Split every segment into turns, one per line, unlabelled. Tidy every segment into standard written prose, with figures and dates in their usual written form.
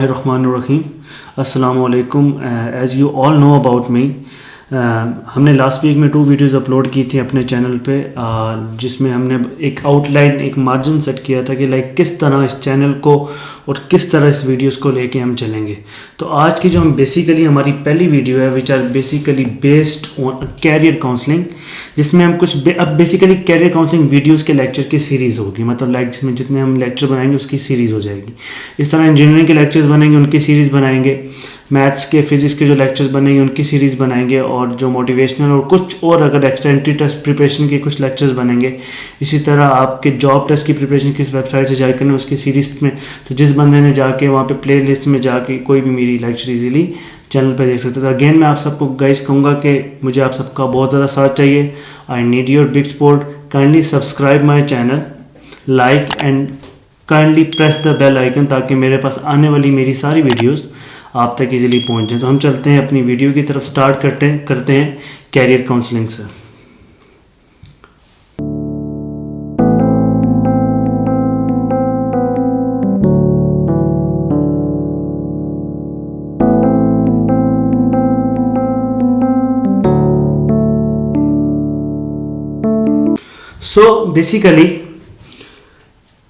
Rahim. Assalamu alaikum. As you all know about me, हमने last week में 2 videos upload की थी अपने चैनल पे, जिसमें हमने एक आउटलाइन, एक मार्जिन सेट किया था कि लाइक किस तरह इस चैनल को और किस तरह इस वीडियोस को लेके हम चलेंगे। तो आज की जो हम बेसिकली हमारी पहली वीडियो है which are basically based on career counselling, जिसमें हम कुछ अब बेसिकली कैरियर काउंसलिंग वीडियोस के लेक्चर की सीरीज़ होगी, मतलब लाइक जिसमें जितने हम लेक्चर बनाएंगे उसकी सीरीज़ हो जाएगी। इस तरह इंजीनियरिंग के लेक्चर्स बनेंगे, उनकी सीरीज़ बनाएंगे, मैथ्स के फिजिक्स के जो लेक्चर्स बनेंगे उनकी सीरीज़ बनाएंगे, और जो मोटिवेशनल और कुछ और अगर एक्स्ट्रा एंट्री टेस्ट प्रिपरेशन के कुछ लेक्चर्स बनेंगे। इसी तरह आपके जॉब टेस्ट की प्रिपरेशन किस वेबसाइट से जाकर करनी उसकी सीरीज़ में, तो जिस बंदे ने जाके वहाँ पे प्ले लिस्ट में जाके कोई भी मेरी लेक्चर इजीली चैनल पर देख सकते। तो अगेन मैं आप सबको गाइस कहूँगा कि मुझे आप सबका बहुत ज़्यादा साथ चाहिए। I need your big support. Kindly subscribe my channel, like and kindly press the bell icon, ताकि मेरे पास आने वाली मेरी सारी वीडियोज़ आप तक इजीली पहुंच जाए। तो हम चलते हैं अपनी वीडियो की तरफ, स्टार्ट करते हैं कैरियर काउंसलिंग से। सो बेसिकली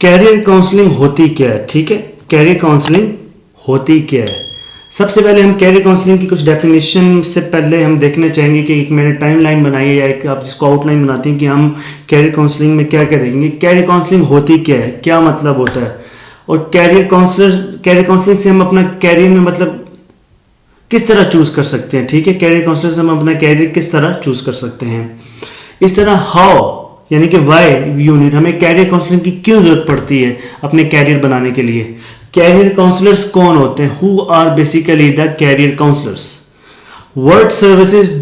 कैरियर काउंसलिंग होती क्या है, ठीक है। कैरियर काउंसलिंग होती क्या है, सबसे पहले हम कैरियर काउंसलिंग की कुछ डेफिनेशन से पहले हम देखना चाहेंगे कि एक मैंने टाइमलाइन बनाई है, या एक आप जिसको आउटलाइन बनाते हैं कि हम कैरियर काउंसलिंग में क्या क्या देखेंगे। कैरियर काउंसलिंग होती क्या है, क्या मतलब होता है, और कैरियर काउंसलिंग से हम अपना कैरियर में मतलब किस तरह चूज कर सकते हैं, ठीक है। कैरियर काउंसलर से हम अपना कैरियर किस तरह चूज कर सकते हैं। इस तरह हाउ यानी कि वाई यू नीड, हमें कैरियर काउंसलिंग की क्यों जरूरत पड़ती है अपने कैरियर बनाने के लिए। कैरियर काउंसलर्स कौन होते हैं, who are basically the career counsellors. What services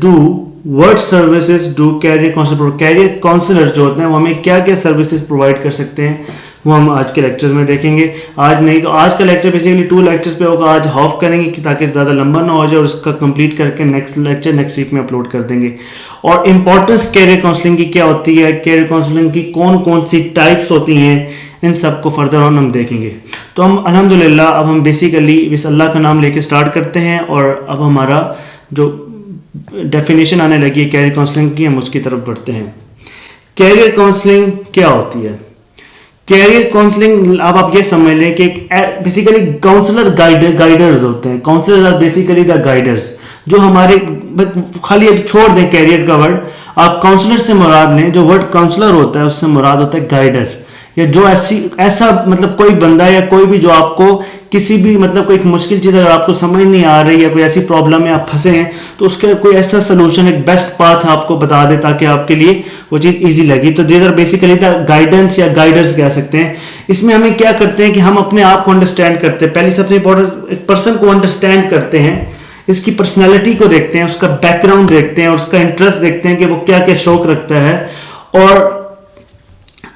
do career counsellor. Career counsellor जो होते हैं वो हमें क्या क्या सर्विसेज प्रोवाइड कर सकते हैं, वो हम आज के लेक्चर्स में देखेंगे। आज नहीं तो आज का लेक्चर बेसिकली 2 लेक्चर्स पे होगा। आज हाफ करेंगे कि ताकि ज़्यादा लंबा ना हो जाए, और उसका कंप्लीट करके नेक्स्ट लेक्चर नेक्स्ट वीक में अपलोड कर देंगे। और इंपॉर्टेंस कैरियर काउंसलिंग की क्या होती है, कैरियर काउंसलिंग की कौन कौन सी टाइप्स होती हैं, इन सब को फर्दर ऑन हम देखेंगे। तो हम अल्हम्दुलिल्लाह अब हम बेसिकली इस अल्लाह का नाम लेके स्टार्ट करते हैं, और अब हमारा जो डेफिनेशन आने लगी है कैरियर काउंसलिंग की, हम उसकी तरफ बढ़ते हैं। कैरियर काउंसलिंग क्या होती है। कैरियर काउंसलिंग अब आप ये समझ लें कि बेसिकली काउंसलर गाइडर्स होते हैं। Counsellors are basically the guiders, जो हमारे खाली अब छोड़ दें कैरियर का वर्ड, आप काउंसलर से मुराद लें। जो वर्ड काउंसलर होता है उससे मुराद होता है गाइडर, या जो ऐसा मतलब कोई बंदा या कोई भी जो आपको किसी भी मतलब कोई मुश्किल चीज़ अगर आपको समझ नहीं आ रही, या कोई ऐसी प्रॉब्लम में आप फंसे हैं, तो उसका कोई ऐसा सोल्यूशन, एक बेस्ट पाथ आपको बता दे ताकि आपके लिए वो चीज़ इजी लगी। तो these are basically the guidance या गाइडर्स कह सकते हैं। इसमें हमें क्या करते हैं कि हम अपने आप को अंडरस्टैंड करते हैं। पहले सबसे इंपॉर्टेंट एक पर्सन को अंडरस्टैंड करते हैं, इसकी पर्सनैलिटी को देखते हैं, उसका बैकग्राउंड देखते हैं, और उसका इंटरेस्ट देखते हैं कि वो क्या क्या शौक रखता है, और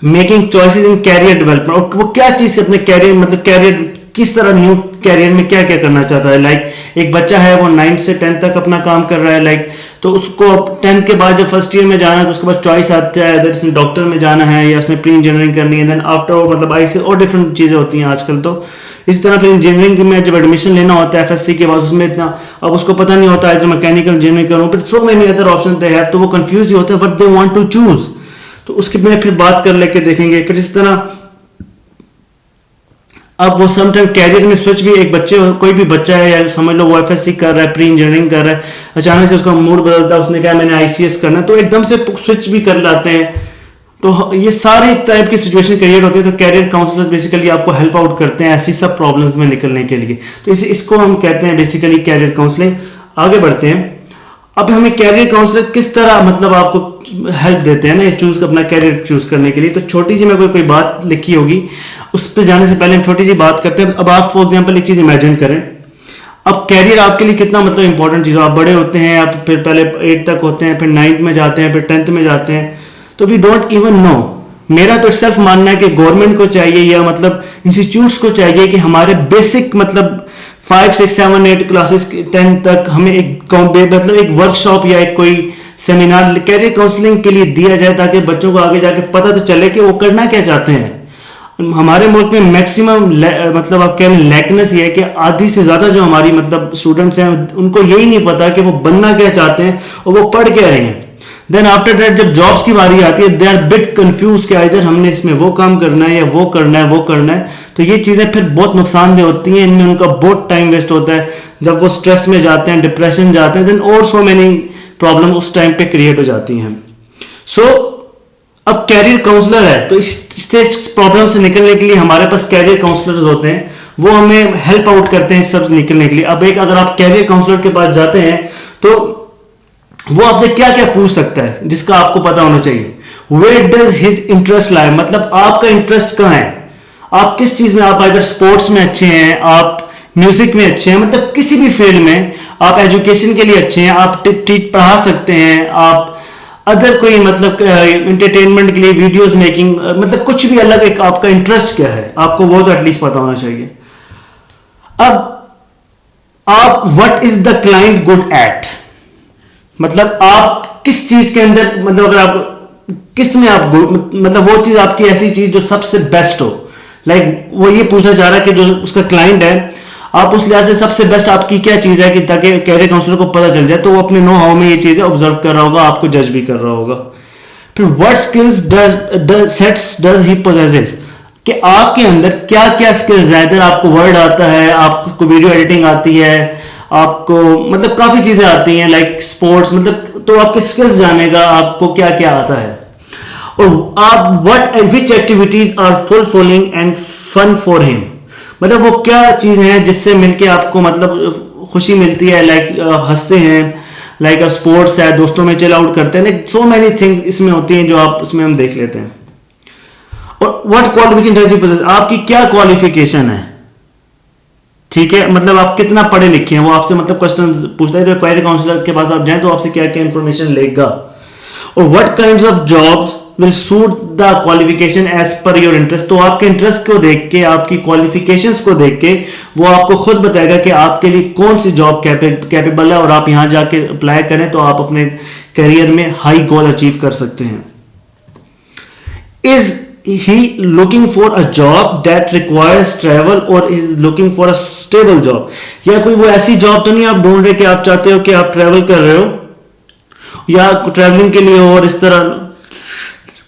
making choices in career development, और वो क्या चीज अपने कैरियर मतलब कैरियर किस तरह न्यू कैरियर में क्या क्या करना चाहता है। लाइक एक बच्चा है वो 9 से 10 तक अपना काम कर रहा है, लाइक तो उसको 10th के बाद जब फर्स्ट ईयर में जाना है तो उसके बाद चॉइस आता है, अगर इसने डॉक्टर में जाना है या उसने प्री इंजीनियरिंग करनी है, देन आफ्टर मतलब आई से और डिफरेंट चीजें होती हैं आजकल। तो इस तरह फिर इंजीनियरिंग में जब एडमिशन लेना होता है FSC के बाद, उसमें इतना अब उसको पता नहीं होता है जो मैकेनिकल इंजीनियरिंग करूँ, फिर so many other option they have, तो वो कंफ्यूज ही होता है what they want to choose. तो उसकी मैं फिर बात कर लेके देखेंगे। फिर इस तरह अब वो समटाइम कैरियर में स्विच भी, एक बच्चे कोई भी बच्चा है या समझ लो वो FSC कर रहा है, प्री इंजीनियरिंग कर रहा है, अचानक से उसका मूड बदलता है, उसने कहा मैंने ICS करना है, तो एकदम से स्विच भी कर लाते हैं। तो ये सारे टाइप की सिचुएशन क्रिएट होती है। तो कैरियर काउंसलर्स बेसिकली आपको हेल्प आउट करते हैं ऐसी सब प्रॉब्लम्स में निकलने के लिए। तो इसको हम कहते हैं बेसिकली कैरियर काउंसलिंग। आगे बढ़ते हैं। अब हमें कैरियर काउंसलर किस तरह मतलब आपको हेल्प देते हैं ना ये चूज अपना कैरियर चूज करने के लिए। तो छोटी सी मैं कोई बात लिखी होगी, उस पर जाने से पहले हम छोटी सी बात करते हैं। अब आप फॉर एग्जांपल एक चीज इमेजिन करें, अब कैरियर आपके लिए कितना मतलब इंपॉर्टेंट चीज है। आप बड़े होते हैं, आप फिर पहले 8 तक होते हैं, फिर 9th में जाते हैं, फिर 10th में जाते हैं, तो वी डोंट इवन नो। मेरा तो सिर्फ मानना है कि गवर्नमेंट को चाहिए या मतलब इंस्टीट्यूट्स को चाहिए कि हमारे बेसिक मतलब 5, 6, 7, 8 क्लासेस 10 तक हमें एक मतलब एक वर्कशॉप या एक कोई सेमिनार कैरियर काउंसलिंग के लिए दिया जाए, ताकि बच्चों को आगे जाके पता तो चले कि वो करना क्या चाहते हैं। हमारे मुल्क में मैक्सिमम मतलब आप कह रहे लैकनेस ये है कि आधी से ज़्यादा जो हमारी मतलब स्टूडेंट्स हैं उनको यही नहीं पता कि वो बनना क्या चाहते हैं और वो पढ़ क्या रहे हैं। देन आफ्टर दैट जब जॉब्स की बारी आती है दे आर बिट कंफ्यूज कि इधर हमने इसमें वो काम करना है या वो करना है वो करना है। तो ये चीज़ें फिर बहुत नुकसानदेह होती हैं, इनमें उनका बहुत टाइम वेस्ट होता है। जब वो स्ट्रेस में जाते हैं, डिप्रेशन जाते हैं, देन और सो मेनी प्रॉब्लम उस टाइम पे क्रिएट हो जाती हैं। सो अब कैरियर काउंसलर है तो इस प्रॉब्लम से निकलने के लिए हमारे पास कैरियर काउंसलर्स होते हैं, वो हमें हेल्प आउट करते हैं इस सब से निकलने के लिए। अब एक अगर आप कैरियर काउंसलर के पास जाते हैं तो वो आपसे क्या क्या पूछ सकता है जिसका आपको पता होना चाहिए। वेयर डज हिज इंटरेस्ट लाई, मतलब आपका इंटरेस्ट कहाँ है, आप किस चीज में, आप अगर स्पोर्ट्स में अच्छे हैं, आप म्यूजिक में अच्छे हैं, मतलब किसी भी फील्ड में, आप एजुकेशन के लिए अच्छे हैं, आप पढ़ा सकते हैं, आप अदर कोई मतलब एंटरटेनमेंट के लिए वीडियोस मेकिंग, मतलब कुछ भी अलग, एक आपका इंटरेस्ट क्या है आपको वो तो एटलीस्ट पता होना चाहिए। अब आप what is the client good at, मतलब आप किस चीज के अंदर, मतलब अगर आप किस में आप मतलब वो चीज आपकी ऐसी चीज जो सबसे बेस्ट हो, लाइक वो ये पूछना चाह रहा है कि जो उसका क्लाइंट है आप उस लिहाज से सबसे बेस्ट आपकी क्या चीज है कि ताकि कैरियर काउंसलर को पता चल जाए, तो वो अपने नो हाउ में ये चीजें ऑब्जर्व कर रहा होगा, आपको जज भी कर रहा होगा। फिर what skills does he possesses, कि आपके अंदर क्या क्या स्किल्स है, इधर आपको वर्ड आता है, आपको वीडियो एडिटिंग आती है, आपको मतलब काफी चीजें आती हैं लाइक स्पोर्ट्स, मतलब तो आपके स्किल्स जानेगा आपको क्या क्या आता है। और आप what which activities are fulfilling and fun for him, मतलब वो क्या चीजें हैं जिससे मिलके आपको मतलब खुशी मिलती है, लाइक हंसते हैं, लाइक आप स्पोर्ट्स है, दोस्तों में चिल आउट करते हैं, लाइक सो मेनी थिंग्स इसमें होती हैं जो आप उसमें हम देख लेते हैं। और व्हाट क्वालिफिकेशन, आपकी क्या क्वालिफिकेशन है, ठीक है, मतलब आप कितना पढ़े लिखे हैं, वो आपसे मतलब क्वेश्चन पूछता है। तो कैरियर काउंसलर के पास आप जाएं तो आपसे क्या क्या इंफॉर्मेशन लेगा। और what kinds of jobs will suit the qualification as per your interest, तो आपके इंटरेस्ट को देख के, आपकी क्वालिफिकेशंस को देख के वो आपको खुद बताएगा कि आपके लिए कौन सी जॉब कैपेबल है, और आप यहां जाके अप्लाई करें तो आप अपने करियर में हाई गोल अचीव कर सकते हैं। Is he looking for a job that requires travel or is looking for a stable job, या कोई वो ऐसी जॉब तो नहीं आप ढूंढ रहे कि आप चाहते हो कि आप ट्रैवल कर रहे हो या ट्रैवलिंग के लिए हो, और इस तरह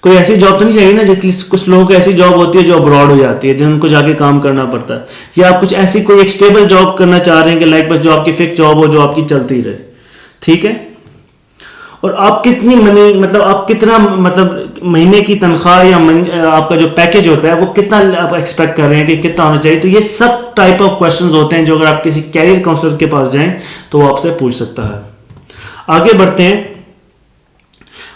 कोई ऐसी जॉब तो नहीं चाहिए ना, जिसकी कुछ लोगों को ऐसी जॉब होती है जो अब्रॉड हो जाती है, जिनको जाके काम करना पड़ता है, या आप कुछ ऐसी कोई एक स्टेबल जॉब करना चाह रहे हैं कि लाइक बस जो आपकी फिक्स जॉब हो जो आपकी चलती रहे, ठीक है। और आप कितनी मनी, मतलब आप कितना मतलब महीने की तनख्वाह या आपका जो पैकेज होता है वो कितना आप एक्सपेक्ट कर रहे हैं कि कितना होना चाहिए। तो ये सब टाइप ऑफ क्वेश्चंस होते हैं जो अगर आप किसी कैरियर काउंसलर के पास जाएं तो वो आपसे पूछ सकता है। आगे बढ़ते हैं,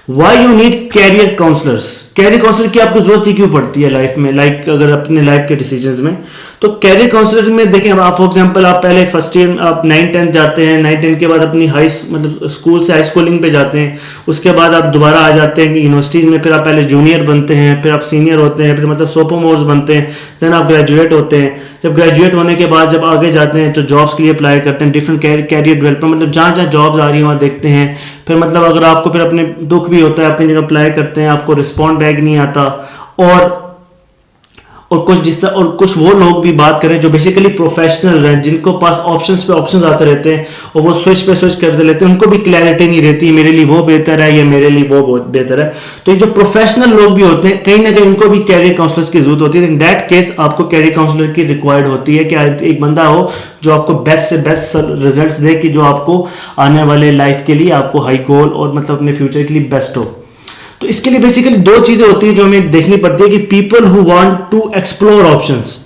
why you need career counsellors, career counsellor की आपको जरूरत ही क्यों पड़ती है लाइफ में, लाइक अगर अपने लाइफ के डिसीजंस में। तो कैरियर काउंसलर में देखें, आप फॉर एग्जांपल आप पहले फर्स्ट ईयर आप 9-10 जाते हैं, 9-10 के बाद अपनी हाई मतलब स्कूल से हाई स्कूलिंग पे जाते हैं, उसके बाद आप दोबारा आ जाते हैं यूनिवर्सिटीज में, फिर आप पहले जूनियर बनते हैं, फिर आप सीनियर होते हैं, फिर मतलब सोपोमोर्स बनते हैं, देन आप ग्रेजुएट होते हैं। जब ग्रेजुएट होने के बाद जब आगे जाते हैं तो जॉब्स के लिए अप्लाई करते हैं, डिफरेंट कैरियर डेवलपमेंट, मतलब जहाँ जहाँ जॉब्स आ रही हैं वहाँ देखते हैं। फिर मतलब अगर आपको फिर अपने दुख भी होता है, अपनी जगह अप्लाई करते हैं, आपको रिस्पॉन्ड बैक नहीं आता, और कुछ जिस तरह और कुछ वो लोग भी बात करें जो बेसिकली प्रोफेशनल हैं, जिनको पास ऑप्शंस पे ऑप्शंस आते रहते हैं और वो स्विच पे स्विच करते रहते हैं, उनको भी क्लैरिटी नहीं रहती मेरे लिए वो बेहतर है या मेरे लिए वो बहुत बेहतर है। तो ये जो प्रोफेशनल लोग भी होते हैं कहीं ना कहीं उनको भी कैरियर काउंसलर्स की जरूरत होती है। इन दैट केस आपको कैरियर काउंसलर की रिक्वायर्ड होती है कि एक बंदा हो जो आपको बेस्ट से बेस्ट रिजल्ट दे, कि जो आपको आने वाले लाइफ के लिए आपको हाई गोल और मतलब अपने फ्यूचर के लिए बेस्ट हो। तो इसके लिए बेसिकली दो चीजें होती है जो हमें देखनी पड़ती है कि people who want to explore options,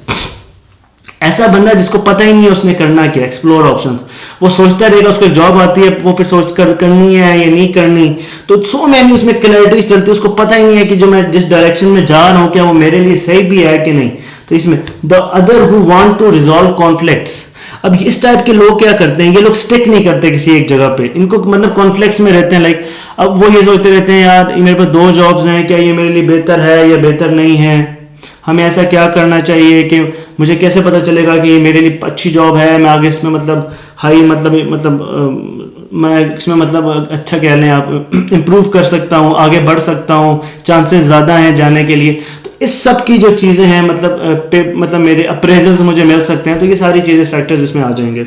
ऐसा बंदा जिसको पता ही नहीं है उसने करना क्या, एक्सप्लोर ऑप्शंस, वो सोचता रहेगा उसको जॉब आती है वो फिर सोच कर करनी है या नहीं करनी, तो सो मैनी उसमें क्लैरिटी चलती है, उसको पता ही नहीं है कि जो मैं जिस डायरेक्शन में जा रहा हूं क्या वो मेरे लिए सही भी है कि नहीं। तो इसमें the other who want to resolve conflicts, अब इस टाइप के लोग क्या करते हैं, ये लोग स्टिक नहीं करते किसी एक जगह पे, इनको मतलब कॉन्फ्लिक्ट्स में रहते हैं। लाइक अब वो ये सोचते रहते हैं यार मेरे पास 2 जॉब्स हैं, क्या ये मेरे लिए बेहतर है या बेहतर नहीं है, हमें ऐसा क्या करना चाहिए कि मुझे कैसे पता चलेगा कि ये मेरे लिए अच्छी जॉब है, मैं आगे इसमें मतलब हाई मतलब मैं इसमें मतलब अच्छा कह लें आप इम्प्रूव कर सकता हूँ, आगे बढ़ सकता हूँ, चांसेस ज़्यादा हैं जाने के लिए। तो इस सब की जो चीज़ें हैं मतलब मेरे अप्रेजल्स मुझे मिल सकते हैं, तो ये सारी चीज़ें फैक्टर्स इसमें आ जाएंगे।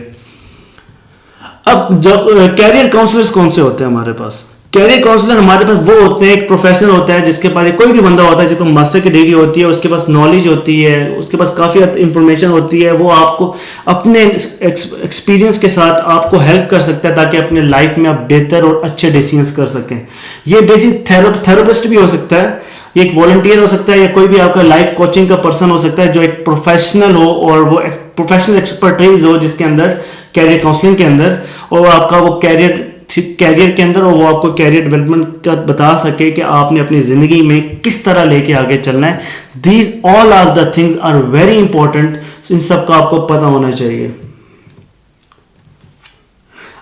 अब जब कैरियर काउंसलर्स कौन से होते हैं हमारे पास? कैरियर काउंसलर हमारे पास वो होते हैं, एक प्रोफेशनल होता है जिसके पास, कोई भी बंदा होता है जिसको मास्टर की डिग्री होती है, उसके पास नॉलेज होती है, उसके पास काफ़ी इंफॉर्मेशन होती है, वो आपको अपने एक्सपीरियंस के साथ आपको हेल्प कर सकता है ताकि अपने लाइफ में आप बेहतर और अच्छे डिसीजंस कर सकें। ये बेसिक थेरेपिस्ट भी हो सकता है, ये एक वॉलंटियर हो सकता है, या कोई भी आपका लाइफ कोचिंग का पर्सन हो सकता है जो एक प्रोफेशनल हो और वो प्रोफेशनल एक्सपर्टीज हो जिसके अंदर कैरियर काउंसलिंग के अंदर, और आपका वो कैरियर के अंदर, और वो आपको कैरियर डेवलपमेंट का बता सके कि आपने अपनी जिंदगी में किस तरह लेके आगे चलना है। These all are the things are very important, इन सब का आपको पता होना चाहिए।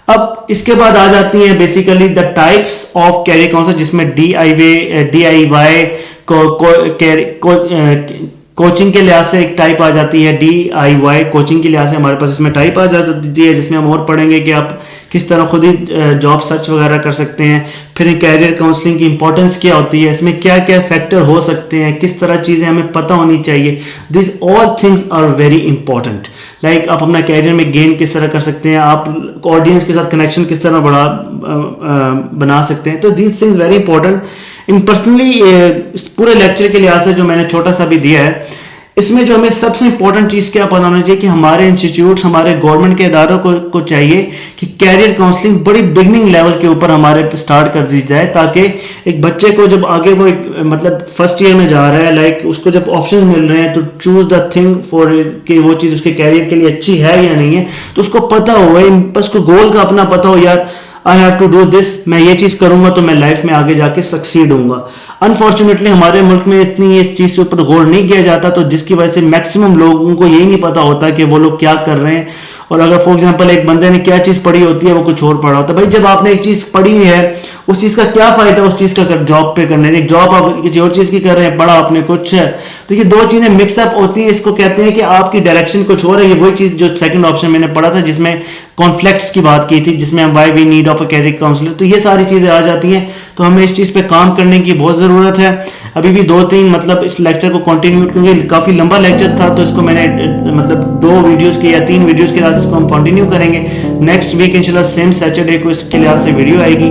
अब इसके बाद आ जाती हैं basically the types of career counsellor, जिसमें DIY कोचिंग के लिहाज से एक टाइप आ जाती है, DIY कोचिंग के लिहाज से हमारे पास इसमें टाइप आ जाती है, जिसमें हम और पढ़ेंगे कि आप किस तरह खुद ही जॉब सर्च वगैरह कर सकते हैं। फिर कैरियर काउंसलिंग की इंपॉर्टेंस क्या होती है, इसमें क्या क्या फैक्टर हो सकते हैं, किस तरह चीज़ें हमें पता होनी चाहिए। This all things are very important. Like आप अपना कैरियर में गेन किस तरह कर सकते हैं, आप ऑडियंस के साथ कनेक्शन किस तरह बना सकते हैं। तो these things very important. In personally इस पूरे लेक्चर के लिहाज से जो मैंने छोटा सा भी दिया है, इसमें जो हमें सबसे इंपॉर्टेंट चीज़ क्या पता होना चाहिए कि हमारे इंस्टीट्यूट्स, हमारे गवर्नमेंट के इदारों को चाहिए कि कैरियर काउंसलिंग बड़ी बिगनिंग लेवल के ऊपर हमारे स्टार्ट कर दी जाए, ताकि एक बच्चे को जब आगे वो मतलब फर्स्ट ईयर में जा रहा है, लाइक उसको जब ऑप्शन मिल रहे हैं तो चूज द थिंग फॉर कि वो चीज़ उसके कैरियर के लिए अच्छी है या नहीं है, तो उसको पता हो, बस को गोल का अपना पता हो, यार I have to do this, मैं ये चीज़ करूंगा तो मैं लाइफ में आगे जाके सक्सीड होऊंगा। अनफॉर्चुनेटली हमारे मुल्क में इतनी इस चीज़ के ऊपर गौर नहीं किया जाता, तो जिसकी वजह से मैक्सिमम लोगों को यही नहीं पता होता कि वो लोग क्या कर रहे हैं। और अगर फॉर एग्जांपल एक बंदे ने क्या चीज़ पढ़ी होती है, वो कुछ और पढ़ा होता है। भाई जब आपने एक चीज़ पढ़ी है, उस चीज़ का क्या फ़ायदा उस चीज़ का जॉब पे करने, एक जॉब आप किसी और चीज़ की कर रहे हैं, पढ़ा आपने कुछ है, तो ये दो चीज़ें मिक्सअप होती है। इसको कहते हैं कि आपकी डायरेक्शन कुछ और है। ये वही चीज़ जो सेकंड ऑप्शन मैंने पढ़ा था जिसमें कॉन्फ्लिक्ट्स की बात की थी, जिसमें हम why we need of a career counsellor, तो ये सारी चीज़ें आ जाती हैं। तो हमें इस चीज़ पे काम करने की बहुत ज़रूरत है। अभी भी 2-3 मतलब इस लेक्चर को कंटिन्यू, क्योंकि काफ़ी लंबा लेक्चर था, तो इसको मैंने मतलब 2 वीडियोस के या 3 वीडियोस के लिहाज से इसको हम कंटिन्यू करेंगे। नेक्स्ट वीक इंशाल्लाह सेम सैटरडे को इसके लिहाज से वीडियो आएगी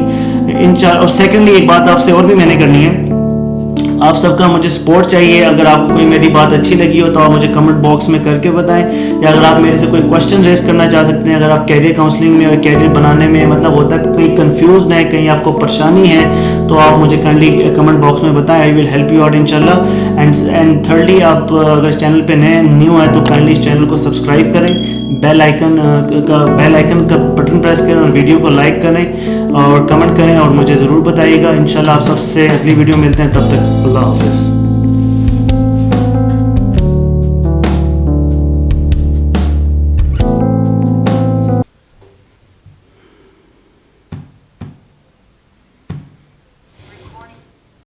इंशाल्लाह। और सेकेंडली एक बात आपसे और भी मैंने करनी है, आप सबका मुझे सपोर्ट चाहिए। अगर आपको कोई मेरी बात अच्छी लगी हो तो आप मुझे कमेंट बॉक्स में करके बताएं, या अगर आप मेरे से कोई क्वेश्चन रेज करना चाह सकते हैं, अगर आप कैरियर काउंसलिंग में और कैरियर बनाने में मतलब होता है कहीं कंफ्यूज है, कहीं आपको परेशानी है, तो आप मुझे काइंडली कमेंट बॉक्स में बताएं, I will help you out इंशाल्लाह। एंड थर्डली, आप अगर इस चैनल पे न्यू है तो काइंडली इस चैनल को सब्सक्राइब करें, बेल आइकन का बटन प्रेस करें और वीडियो को लाइक करें और कमेंट करें और मुझे ज़रूर बताइएगा। इंशाल्लाह आप सबसे अगली वीडियो मिलते हैं, तब तक अल्लाह हाफिज़।